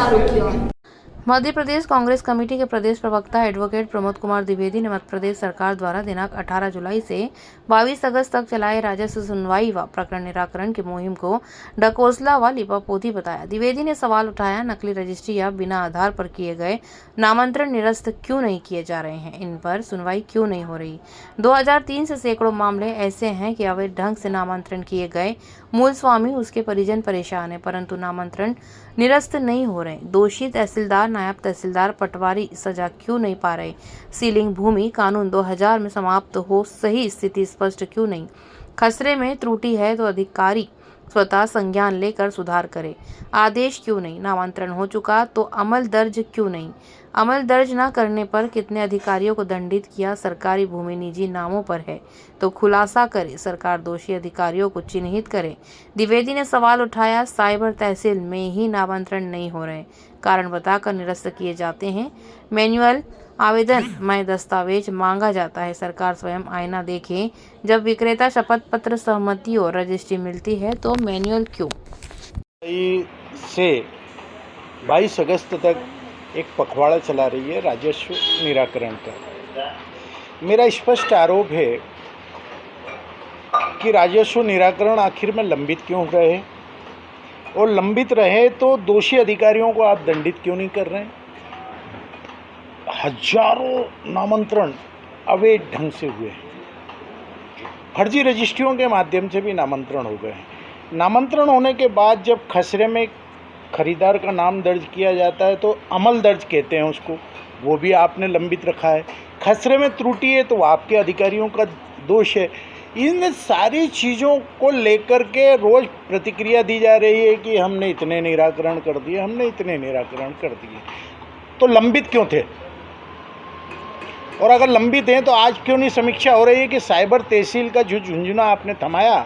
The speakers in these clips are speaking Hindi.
आरोपियों। मध्य प्रदेश कांग्रेस कमेटी के प्रदेश प्रवक्ता एडवोकेट प्रमोद कुमार द्विवेदी ने मध्य प्रदेश सरकार द्वारा दिनांक 18 जुलाई से 22 अगस्त तक चलाए राजस्व सुनवाई व प्रकरण निराकरण की मुहिम को ढकोसला व लिपापोती बताया। द्विवेदी ने सवाल उठाया, नकली रजिस्ट्री या बिना आधार पर किए गए नामांतरण निरस्त क्यों नहीं किए जा रहे हैं, इन पर सुनवाई क्यों नहीं हो रही। 2003 से सैकड़ों मामले ऐसे हैं कि अवैध ढंग से नामांतरण किए गए मूल स्वामी उसके परिजन परेशान है, परंतु नामांतरण निरस्त नहीं हो रहे। दोषी तहसीलदार, नायब तहसीलदार, पटवारी सजा क्यों नहीं पा रहे। सीलिंग भूमि कानून 2000 में समाप्त हो, सही स्थिति स्पष्ट क्यों नहीं। खसरे में त्रुटि है तो अधिकारी स्वतः संज्ञान लेकर सुधार करे। आदेश क्यों नहीं। नामांतरण हो चुका तो अमल दर्ज क्यों नहीं। अमल दर्ज न करने पर कितने अधिकारियों को दंडित किया। सरकारी भूमि निजी नामों पर है तो खुलासा करे। सरकार दोषी अधिकारियों को चिन्हित करे। द्विवेदी ने सवाल उठाया, साइबर तहसील में ही नामांतरण नहीं हो रहे, कारण बताकर निरस्त किए जाते हैं। मैनुअल आवेदन में दस्तावेज मांगा जाता है। सरकार स्वयं आईना देखे। जब विक्रेता शपथ पत्र, सहमति और रजिस्ट्री मिलती है तो मैनुअल क्यों। से 22 अगस्त तक एक पखवाड़ा चला रही है राजस्व निराकरण का। मेरा स्पष्ट आरोप है कि राजस्व निराकरण आखिर में लंबित क्यों रहे, और लंबित रहे तो दोषी अधिकारियों को आप दंडित क्यों नहीं कर रहे हैं। हजारों नामांतरण अवैध ढंग से हुए हैं, फर्जी रजिस्ट्रियों के माध्यम से भी नामांतरण हो गए हैं। नामांतरण होने के बाद जब खसरे में खरीदार का नाम दर्ज किया जाता है तो अमल दर्ज कहते हैं उसको, वो भी आपने लंबित रखा है। खसरे में त्रुटि है तो आपके अधिकारियों का दोष है। इन सारी चीज़ों को लेकर के रोज़ प्रतिक्रिया दी जा रही है कि हमने इतने निराकरण कर दिए, हमने इतने निराकरण कर दिए। तो लंबित क्यों थे, और अगर लंबित हैं तो आज क्यों नहीं समीक्षा हो रही है कि साइबर तहसील का जो झुंझुना आपने थमाया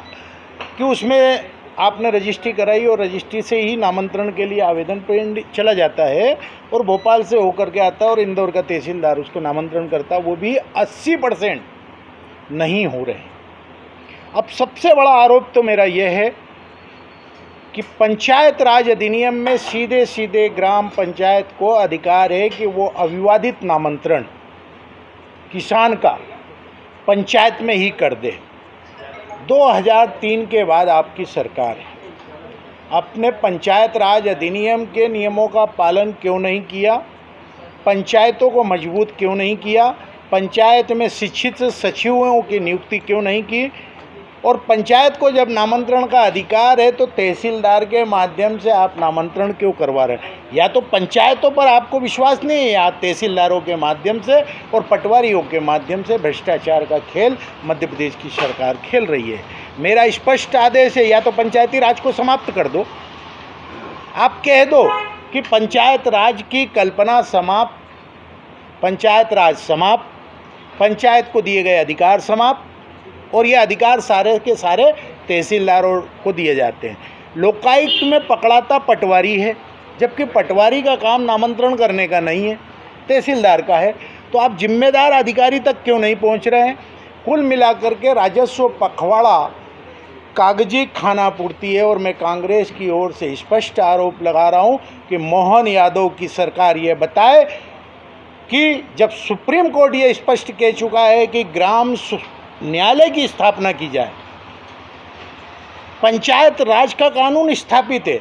कि उसमें आपने रजिस्ट्री कराई और रजिस्ट्री से ही नामांतरण के लिए आवेदन पेंड चला जाता है और भोपाल से होकर के आता है और इंदौर का तहसीलदार उसको नामांतरण करता है, वो भी 80% नहीं हो रहे। अब सबसे बड़ा आरोप तो मेरा यह है कि पंचायत राज अधिनियम में सीधे सीधे ग्राम पंचायत को अधिकार है कि वो अविवादित नामांतरण किसान का पंचायत में ही कर दे। 2003 के बाद आपकी सरकार है, अपने पंचायत राज अधिनियम के नियमों का पालन क्यों नहीं किया, पंचायतों को मजबूत क्यों नहीं किया, पंचायत में शिक्षित सचिवों की नियुक्ति क्यों नहीं की, और पंचायत को जब नामांतरण का अधिकार है तो तहसीलदार के माध्यम से आप नामांतरण क्यों करवा रहे हैं। या तो पंचायतों पर आपको विश्वास नहीं है, या तहसीलदारों के माध्यम से और पटवारियों के माध्यम से भ्रष्टाचार का खेल मध्य प्रदेश की सरकार खेल रही है। मेरा स्पष्ट आदेश है, या तो पंचायती राज को समाप्त कर दो। आप कह दो कि पंचायत राज की कल्पना समाप्त, पंचायत राज समाप्त, पंचायत को दिए गए अधिकार समाप्त, और ये अधिकार सारे के सारे तहसीलदारों को दिए जाते हैं। लोकायुक्त में पकड़ाता पटवारी है, जबकि पटवारी का काम नामांतरण करने का नहीं है, तहसीलदार का है। तो आप जिम्मेदार अधिकारी तक क्यों नहीं पहुंच रहे हैं। कुल मिलाकर के राजस्व पखवाड़ा कागजी खाना पूर्ति है, और मैं कांग्रेस की ओर से स्पष्ट आरोप लगा रहा हूं कि मोहन यादव की सरकार ये बताए कि जब सुप्रीम कोर्ट ये स्पष्ट कह चुका है कि ग्राम न्यायालय की स्थापना की जाए, पंचायत राज का कानून स्थापित है,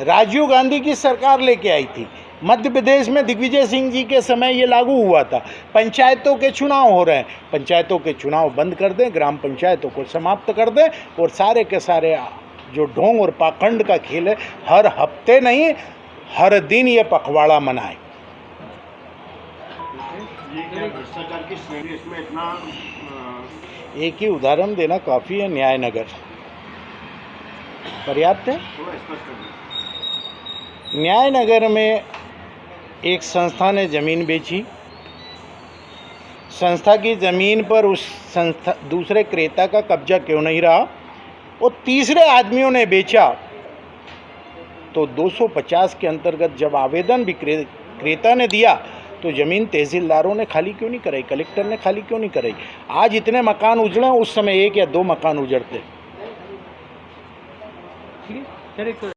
राजीव गांधी की सरकार लेके आई थी, मध्य प्रदेश में दिग्विजय सिंह जी के समय ये लागू हुआ था। पंचायतों के चुनाव हो रहे हैं, पंचायतों के चुनाव बंद कर दें, ग्राम पंचायतों को समाप्त कर दें, और सारे के सारे जो ढोंग और पाखंड का खेल है, हर हफ्ते नहीं हर दिन ये पखवाड़ा मनाए। भ्रष्टाचार की श्रेणी इसमें इतना एक ही उदाहरण देना काफ़ी है, न्यायनगर पर्याप्त है। न्यायनगर में एक संस्था ने ज़मीन बेची, संस्था की ज़मीन पर उस संस्था दूसरे क्रेता का कब्जा क्यों नहीं रहा, और तीसरे आदमियों ने बेचा तो 250 के अंतर्गत जब आवेदन भी क्रेता ने दिया तो ज़मीन तहसीलदारों ने खाली क्यों नहीं कराई, कलेक्टर ने खाली क्यों नहीं कराई। आज इतने मकान उजड़े, उस समय 1 या 2 मकान उजड़ते।